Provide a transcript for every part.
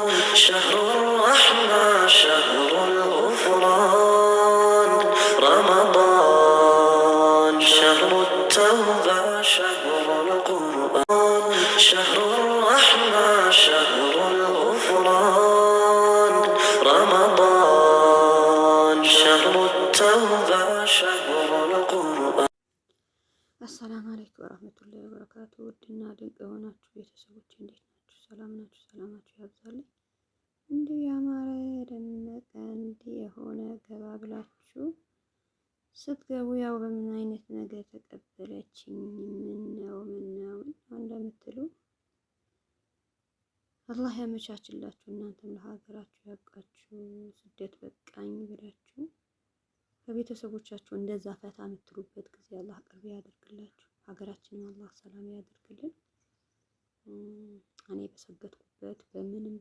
شهر الرحمة شهر الغفران رمضان شهر التوبة شهر القرآن شهر الرحمة شهر الغفران رمضان شهر التوبة شهر القرآن አሰላሙ አለይኩም ወራህመቱላሂ ወበረካቱ። ውድና ድንቅ የሆናችሁ ቤተሰቦች እንዴት ናችሁ? ሰላም ናችሁ? ሰላማችሁ ያብዛልኝ። እንዲህ ያማረ ደመቀ እንዲህ የሆነ ገባ ብላችሁ ስትገቡ ያው በምን አይነት ነገር ተቀበለችኝ ምን ነው እንደምትሉ አላህ ያመቻችላችሁ። እናንተም ለሀገራችሁ ያብቃችሁ። ስደት በቃኝ ብላችሁ ከቤተሰቦቻችሁ እንደዛ ፈታ የምትሉበት ጊዜ አላህ ቅርብ ያደርግላችሁ። ሀገራችንን አላህ ሰላም ያደርግልን። እኔ በሰገድኩበት በምንም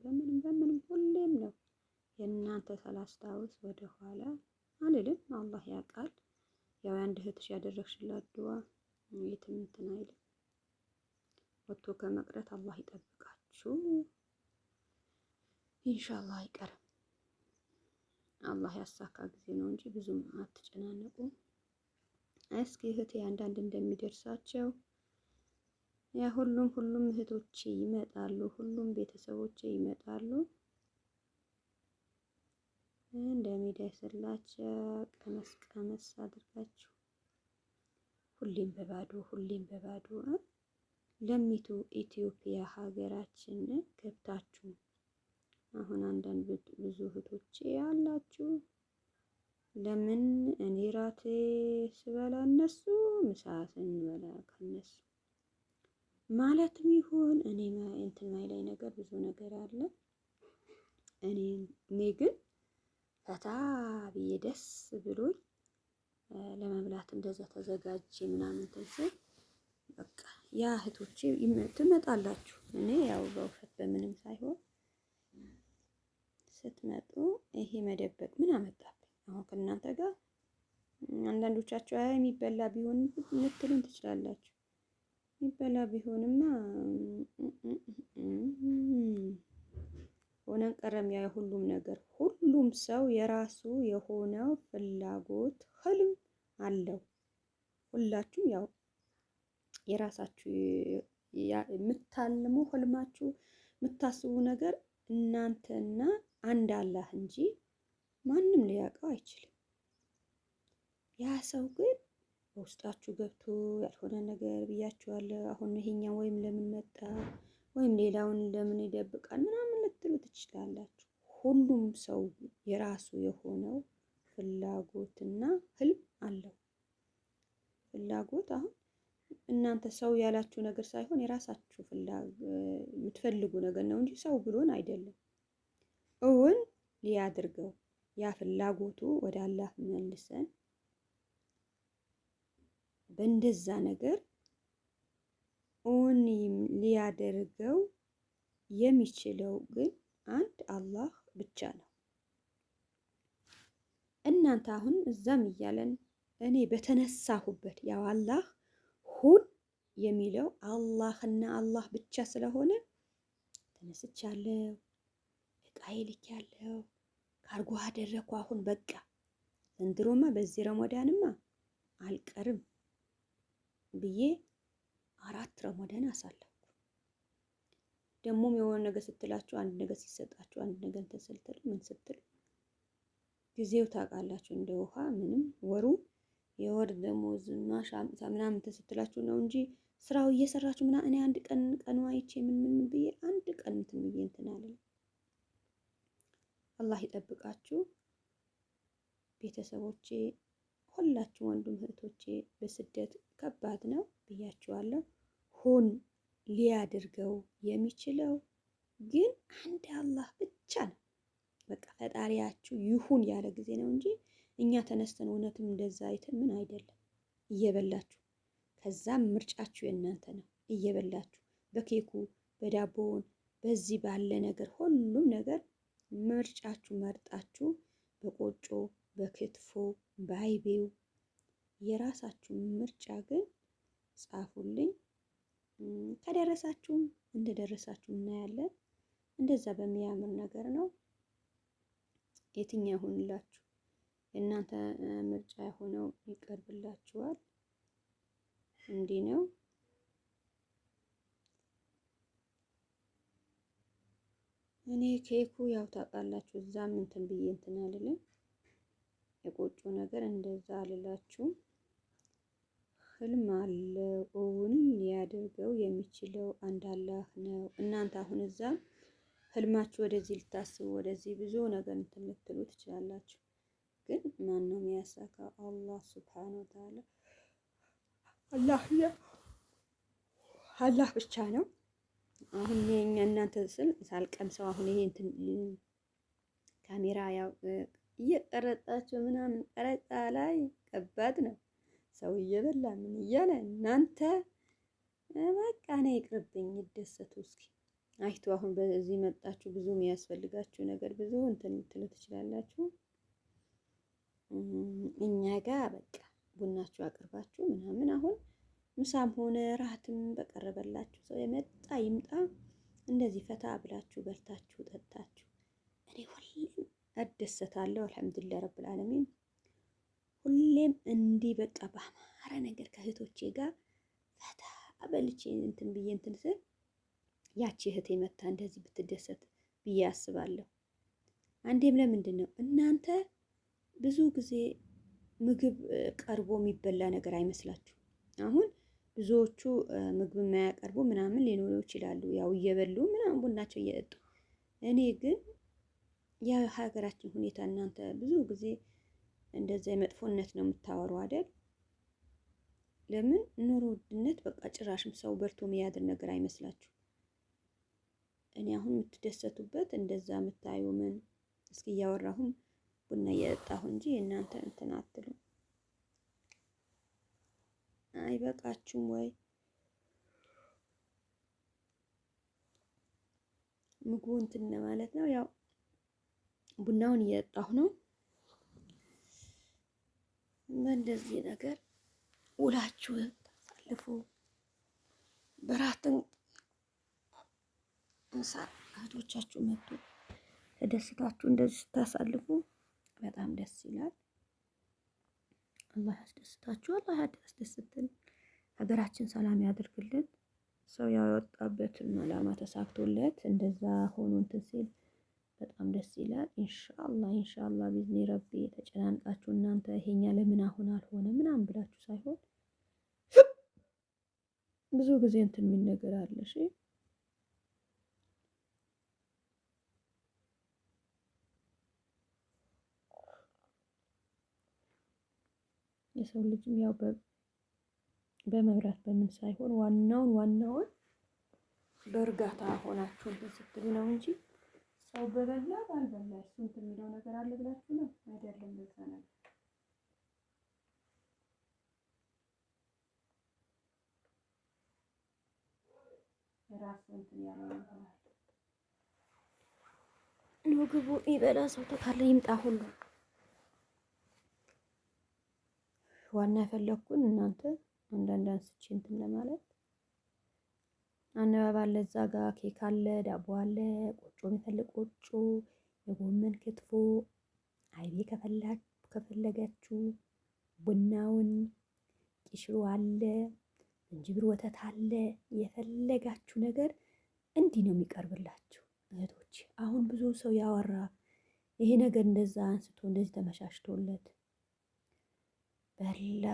ሁሌም ነው የእናንተ ሳላስታውስ ወደ ኋላ አልልም። አላህ ያውቃል። ያው አንድ እህትሽ ያደረግሽላት ዱዓ የትም እንትን አይልም። ወጥቶ ከመቅረት አላህ ይጠብቃችሁ። ኢንሻአላህ አይቀርም። አላህ ያሳካ ጊዜ ነው እንጂ ብዙም አትጨናነቁ። እስኪ እህቴ አንዳንድ እንደሚደርሳቸው ያ ሁሉም እህቶቼ ይመጣሉ፣ ሁሉም ቤተሰቦቼ ይመጣሉ። እንደሚደርስላቸው ቀመስ አድርጋችሁ ሁሌም በባዶ ለሚቱ ኢትዮጵያ ሀገራችን ገብታችሁ አሁን አንዳንድ ብዙ እህቶቼ ያላችሁ ለምን እኔ ራቴ ስበላ እነሱ ምሳ ስንበላ ከነሱ ማለትም ይሁን እኔ እንትን ማይላይ ነገር ብዙ ነገር አለ። እኔ ግን ፈታ ብዬ ደስ ብሎኝ ለመብላት እንደዛ ተዘጋጅ ምናምን ተንሰል በቃ ያ እህቶቼ ትመጣላችሁ። እኔ ያው በውሸት በምንም ሳይሆን ስትመጡ ይሄ መደበቅ ምን አመጣብኝ? አሁን ከእናንተ ጋር አንዳንዶቻችሁ የሚበላ ቢሆን ልትሉን ትችላላችሁ። የሚበላ ቢሆንማ ሆነን ቀረም ያ ሁሉም ነገር ሁሉም ሰው የራሱ የሆነው ፍላጎት ህልም አለው። ሁላችሁም ያው የራሳችሁ የምታልሙ ህልማችሁ የምታስቡ ነገር እናንተና አንድ አላህ እንጂ ማንም ሊያውቀው አይችልም። ያ ሰው ግን በውስጣችሁ ገብቶ ያልሆነ ነገር ብያችኋለሁ። አሁን ይሄኛው ወይም ለምን መጣ ወይም ሌላውን ለምን ይደብቃል ምናምን ልትሉ ትችላላችሁ። ሁሉም ሰው የራሱ የሆነው ፍላጎትና ህልም አለው። ፍላጎት አሁን እናንተ ሰው ያላችሁ ነገር ሳይሆን የራሳችሁ የምትፈልጉ ነገር ነው እንጂ ሰው ብሎን አይደለም። እውን ሊያድርገው ያ ፍላጎቱ ወደ አላህ መልሰን በእንደዛ ነገር እውን ሊያደርገው የሚችለው ግን አንድ አላህ ብቻ ነው። እናንተ አሁን እዛም እያለን እኔ በተነሳሁበት ያው አላህ ሁን የሚለው አላህና አላህ ብቻ ስለሆነ ተነስቻለሁ። እቃዬ ልኬያለሁ። ካርጎ አደረኩ። አሁን በቃ ዘንድሮማ በዚህ ረመዳንማ አልቀርም ብዬ 4 ረመዳን አሳለፍኩ። ደግሞም የሆነ ነገር ስትላችሁ አንድ ነገር ሲሰጣችሁ አንድ ነገር እንትን ስትሉ ምን ስትሉ ጊዜው ታውቃላችሁ እንደ ውሃ ምንም ወሩ የወር ደሞዝና ሻምሳ ምናምን እንትን ስትላችሁ ነው እንጂ ስራው እየሰራችሁ ምናምን እኔ አንድ ቀን አይቼ ምን ብዬ አንድ ቀን እንትን ብዬ እንትን አለኝ። አላህ ይጠብቃችሁ ቤተሰቦቼ፣ ሁላችሁ ወንድም እህቶቼ። በስደት ከባድ ነው ብያችኋለሁ። ሁን ሊያደርገው የሚችለው ግን አንድ አላህ ብቻ ነው። በቃ ፈጣሪያችሁ ይሁን ያለ ጊዜ ነው እንጂ እኛ ተነስተን እውነትም እንደዛ አይተን ምን አይደለም እየበላችሁ ከዛም ምርጫችሁ የእናንተ ነው። እየበላችሁ በኬኩ በዳቦውን በዚህ ባለ ነገር ሁሉም ነገር ምርጫችሁ መርጣችሁ በቆጮ በክትፎ በአይቤው የራሳችሁ ምርጫ ግን ጻፉልኝ። ከደረሳችሁም እንደደረሳችሁ እናያለን። እንደዛ በሚያምር ነገር ነው። የትኛው ይሆንላችሁ? የእናንተ ምርጫ የሆነው ይቀርብላችኋል። እንዲህ ነው። እኔ ኬኩ ያው ታውቃላችሁ እዛም እንትን ብዬ እንትን አልልም። የቆጮ ነገር እንደዛ አልላችሁም። ህልም አለው እውን ሊያደርገው የሚችለው አንድ አላህ ነው። እናንተ አሁን እዛ ህልማችሁ ወደዚህ ልታስቡ ወደዚህ ብዙ ነገር እንትን ልትሉ ትችላላችሁ። ግን ማን ነው የሚያሳካው? አላህ ሱብሓነሁ ወተዓላ አላህ ብቻ ነው። አሁን የኛ እናንተ ስል ሳልቀምሰው አሁን ይሄ እንትን ካሜራ ያው እየቀረጣችሁ ምናምን ቀረጻ ላይ ከባድ ነው። ሰው እየበላ ምን እያለ እናንተ በቃ ነው ይቅርብኝ፣ ይደሰቱ እስኪ አይቶ አሁን በዚህ መጣችሁ ብዙ የሚያስፈልጋችሁ ነገር ብዙ እንትን ልትሉ ትችላላችሁ። እኛ ጋር በቃ ቡናችሁ አቅርባችሁ ምናምን አሁን ምሳም ሆነ ራትም በቀረበላችሁ ሰው የመጣ ይምጣ እንደዚህ ፈታ ብላችሁ በልታችሁ ጠጣችሁ። እኔ ሁሌም እደሰታለሁ። አልሐምዱሊላህ ረብል ዓለሚን። ሁሌም እንዲህ በቃ በአማረ ነገር ከእህቶቼ ጋር ፈታ በልቼ እንትን ብዬ እንትን ስል ያቺ እህቴ መታ እንደዚህ ብትደሰት ብዬ አስባለሁ። አንዴም ለምንድን ነው እናንተ ብዙ ጊዜ ምግብ ቀርቦ የሚበላ ነገር አይመስላችሁ? አሁን ብዙዎቹ ምግብ የማያቀርቡ ምናምን ሊኖሩ ይችላሉ፣ ያው እየበሉ ምናምን ቡናቸው እየጠጡ። እኔ ግን የሀገራችን ሁኔታ እናንተ ብዙ ጊዜ እንደዛ የመጥፎነት ነው የምታወሩ አይደል? ለምን ኑሮ ውድነት በቃ ጭራሽም ሰው በልቶ የሚያድር ነገር አይመስላችሁ? እኔ አሁን የምትደሰቱበት እንደዛ የምታዩ ምን እስኪ እያወራሁም ቡና እየጠጣሁ እንጂ እናንተ እንትን አትሉ። አይበቃችሁም ወይ? ምግቡ እንትን ማለት ነው። ያው ቡናውን እየጠጣሁ ነው። በእንደዚህ ነገር ውላችሁ ታሳልፉ። በራትን ምሳ እህቶቻችሁ መጡ ተደስታችሁ እንደዚህ ስታሳልፉ በጣም ደስ ይላል። አላህ ያስደስታችሁ፣ አላህ ያስደስትልን፣ ሀገራችን ሰላም ያድርግልን። ሰው ያወጣበትን ዓላማ ተሳክቶለት እንደዛ ሆኖ እንትን ሲል በጣም ደስ ይላል። ኢንሻአላህ ቢዝኒ ረቢ ተጨናንቃችሁ እናንተ ይሄኛ ለምን አሁን አልሆነ ምናምን ብላችሁ ሳይሆን ብዙ ጊዜ እንትን የሚል ነገር አለ። እሺ የሰው ልጅም ያው በመብራት በምን ሳይሆን ዋናውን በእርጋታ ሆናችሁ እንትን ስትሉ ነው እንጂ ሰው በበላ ባልበላ እሱ እንትን የሚለው ነገር አለ ብላችሁ ነው አይደለም። በዛ ነገር ራስ እንትን ያለው ነገር ነው። ግቡ ይበላ ሰው ተካለ ይምጣ ሁሉ ዋና የፈለኩን እናንተ አንዳንድ አንስቼ እንትን ለማለት አነባባ አለ፣ እዛ ጋር ኬክ አለ፣ ዳቦ አለ፣ ቆጮ የሚፈልግ ቆጮ፣ የጎመን ክትፎ፣ አይቤ ከፈለጋችሁ ቡናውን፣ ቂሽሩ አለ፣ ዝንጅብር ወተት አለ። የፈለጋችሁ ነገር እንዲህ ነው የሚቀርብላችሁ እህቶች። አሁን ብዙ ሰው ያወራ ይሄ ነገር እንደዛ አንስቶ እንደዚህ ተመሻሽቶለት በላ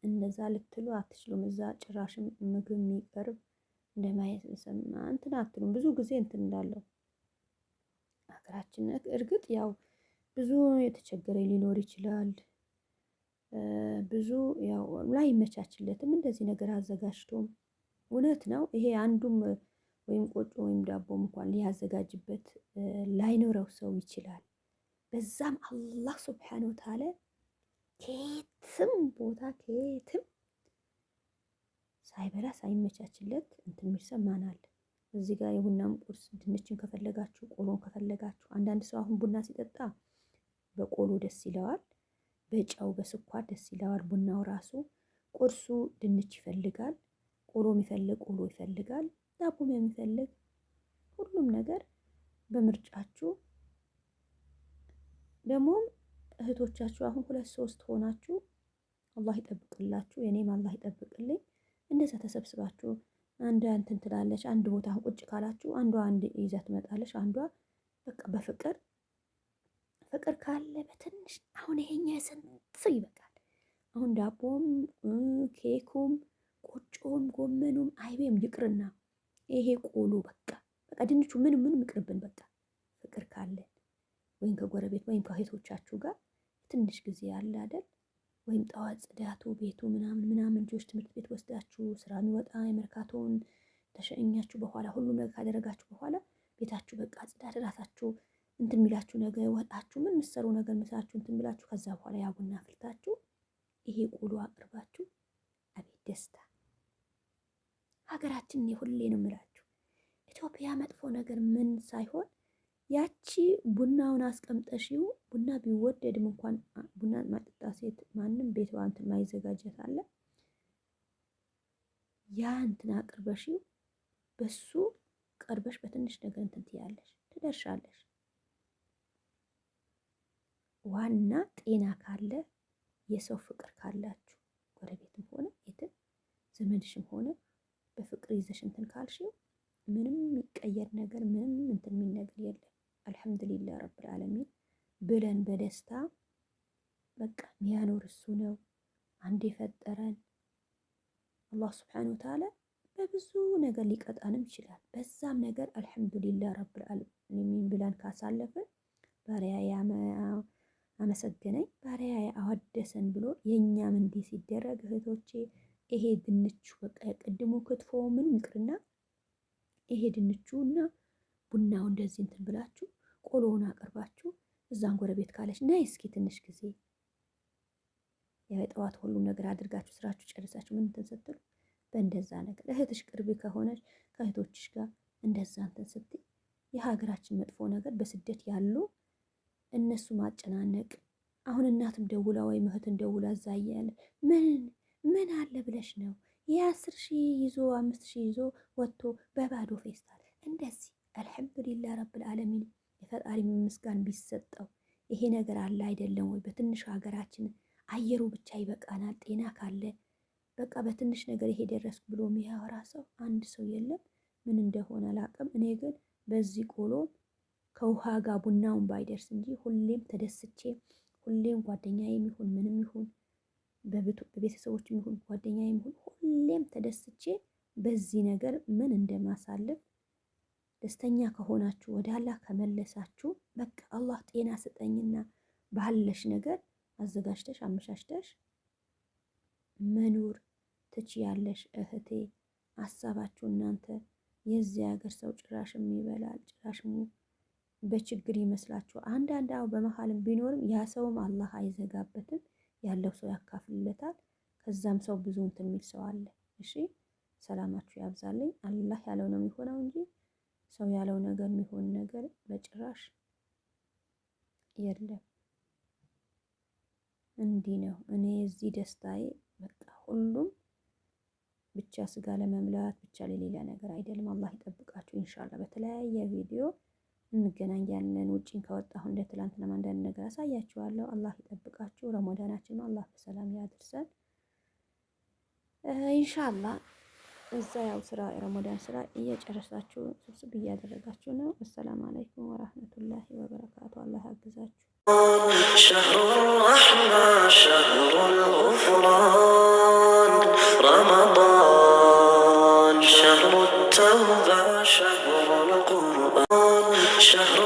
እንደዛ ልትሉ አትችሉም። እዛ ጭራሽም ምግብ የሚቀርብ እንደማየት ሰማ እንትን አትሉም። ብዙ ጊዜ እንትን እንዳለው ሀገራችን እርግጥ ያው ብዙ የተቸገረ ሊኖር ይችላል። ብዙ ያው ላይመቻችለትም እንደዚህ ነገር አዘጋጅቶም እውነት ነው። ይሄ አንዱም ወይም ቆጮ ወይም ዳቦም እንኳን ሊያዘጋጅበት ላይኖረው ሰው ይችላል። በዛም አላህ ሱብሓነሁ ወተዓላ ከየትም ቦታ ከየትም ሳይበላ ሳይመቻችለት እንትን የሚሰማናል። እዚህ ጋር የቡናም ቁርስ ድንችን ከፈለጋችሁ ቆሎን ከፈለጋችሁ፣ አንዳንድ ሰው አሁን ቡና ሲጠጣ በቆሎ ደስ ይለዋል፣ በጨው በስኳር ደስ ይለዋል። ቡናው ራሱ ቁርሱ ድንች ይፈልጋል፣ ቆሎ የሚፈልግ ቆሎ ይፈልጋል፣ ዳቦም የሚፈልግ ሁሉም ነገር በምርጫችሁ ደግሞ እህቶቻችሁ አሁን 2-3 ሆናችሁ አላህ ይጠብቅላችሁ፣ የኔም አላህ ይጠብቅልኝ። እንደዛ ተሰብስባችሁ አንዷ እንትን ትላለች፣ አንድ ቦታ ቁጭ ካላችሁ አንዷ አንድ ይዛ ትመጣለች፣ አንዷ በቃ በፍቅር ፍቅር ካለ በትንሽ አሁን ይሄኛ ስንት ይበቃል። አሁን ዳቦም ኬኩም ቆጮም ጎመኑም አይቤም ይቅርና ይሄ ቆሎ በቃ ድንቹ ምንም ይቅርብን። በቃ ፍቅር ካለን ወይም ከጎረቤት ወይም ከእህቶቻችሁ ጋር ትንሽ ጊዜ ያለ አይደል፣ ወይም ጠዋት ጽዳቱ ቤቱ ምናምን ልጆች ትምህርት ቤት ወስዳችሁ ስራ የሚወጣ የመርካቶን ተሸኛችሁ በኋላ ሁሉ ነገር ካደረጋችሁ በኋላ ቤታችሁ በቃ ጽዳት ራሳችሁ እንትን የሚላችሁ ነገር ወጣችሁ ምን ምሰሩ ነገር ምሳችሁ እንትን ብላችሁ ከዛ በኋላ ያ ቡና አፍልታችሁ ይሄ ቆሎ አቅርባችሁ አቤት ደስታ። ሀገራችን ሁሌ ነው የምላችሁ ኢትዮጵያ መጥፎ ነገር ምን ሳይሆን ያቺ ቡናውን አስቀምጠሽው ቡና ቢወደድም እንኳን ቡና ማጠጣ ሴት ማንም ቤቷ እንትን ማይዘጋጀት አለ። ያ እንትን አቅርበሽው በሱ ቀርበሽ በትንሽ ነገር እንትን ትያለሽ ትደርሻለሽ። ዋና ጤና ካለ የሰው ፍቅር ካላችሁ ጎረቤትም ሆነ የትም ዘመድሽም ሆነ በፍቅር ይዘሽ እንትን ካልሽው ምንም የሚቀየር ነገር ምንም እንትን የሚል ነገር የለም። አልሐምዱሊላህ ረብል ዓለሚን ብለን በደስታ በቃ የሚያኖር እሱ ነው። አንድ የፈጠረን አላህ ሱብሓነሁ ወተዓላ በብዙ ነገር ሊቀጣንም ይችላል። በዛም ነገር አልሐምዱሊላህ ረብል ዓለሚን ብለን ካሳለፍን ባሪያዬ አመሰገነኝ ባሪያዬ አወደሰን ብሎ የኛም እንዲህ ሲደረግ እህቶቼ ይሄ ድንቹ በቃ ቅድሙ ክትፎ ምን ይቅርና ይሄ ድንቹና ቡናው እንደዚህ እንትን ብላችሁ ቆሎውን አቅርባችሁ እዛን ጎረቤት ካለች ነይ እስኪ ትንሽ ጊዜ የጠዋት ሁሉም ነገር አድርጋችሁ ስራችሁ ጨርሳችሁ ምን እንትን ስትሉ በእንደዛ ነገር እህትሽ ቅርቢ ከሆነች ከእህቶችሽ ጋር እንደዛ እንትን ስትይ የሀገራችን መጥፎ ነገር በስደት ያሉ እነሱ ማጨናነቅ። አሁን እናትም ደውላ ወይም እህትን ደውላ እዛ እያለ ምን አለ ብለሽ ነው የ10,000 ይዞ 5,000 ይዞ ወጥቶ በባዶ ፌስታል እንደዚህ። አልሐምዱሊላህ ረብል ዓለሚን የፈጣሪ ምስጋና ቢሰጠው ይሄ ነገር አለ አይደለም ወይ? በትንሽ ሀገራችን አየሩ ብቻ ይበቃናል። ጤና ካለ በቃ በትንሽ ነገር ይሄ ደረስኩ ብሎ የሚያወራ ሰው አንድ ሰው የለም። ምን እንደሆነ አላውቅም። እኔ ግን በዚህ ቆሎ ከውሃ ጋር ቡናውን ባይደርስ እንጂ ሁሌም ተደስቼ ሁሌም ጓደኛዬም ይሁን ምንም ይሁን በቤተሰቦችም ይሁን ጓደኛዬም ይሁን ሁሌም ተደስቼ በዚህ ነገር ምን እንደማሳልፍ ደስተኛ ከሆናችሁ ወደ አላህ ከመለሳችሁ በቃ አላህ ጤና ስጠኝና ባለሽ ነገር አዘጋጅተሽ አመሻሽተሽ መኖር ትችያለሽ እህቴ። ሀሳባችሁ እናንተ የዚህ ሀገር ሰው ጭራሽም ይበላል ጭራሽም በችግር ይመስላችሁ። አንዳንድ በመሀልም ቢኖርም ያ ሰውም አላህ አይዘጋበትም፣ ያለው ሰው ያካፍልለታል። ከዛም ሰው ብዙ እንትን የሚል ሰው አለ። እሺ ሰላማችሁ ያብዛልኝ። አላህ ያለው ነው የሚሆነው እንጂ ሰው ያለው ነገር የሚሆን ነገር በጭራሽ የለም። እንዲህ ነው። እኔ እዚህ ደስታዬ በቃ ሁሉም ብቻ ስጋ ለመብላት ብቻ ለሌላ ነገር አይደለም። አላህ ይጠብቃችሁ። ኢንሻአላህ በተለያየ ቪዲዮ እንገናኛለን። ውጪን ከወጣሁ እንደ ትላንትና አንዳንድ ነገር አሳያችኋለሁ። አላህ ይጠብቃችሁ። ረመዳናችን አላህ በሰላም ያድርሰን ኢንሻአላህ። እዛ ያው ስራ ረመዳን ስራ እየጨረሳችሁ ስብስብ እያደረጋችሁ ነው። አሰላሙ አለይኩም ወራህመቱላሂ ወበረካቱ። አላህ ያግዛችሁ። شهر الرحمة شهر الغفران رمضان شهر التوبة شهر القرآن شهر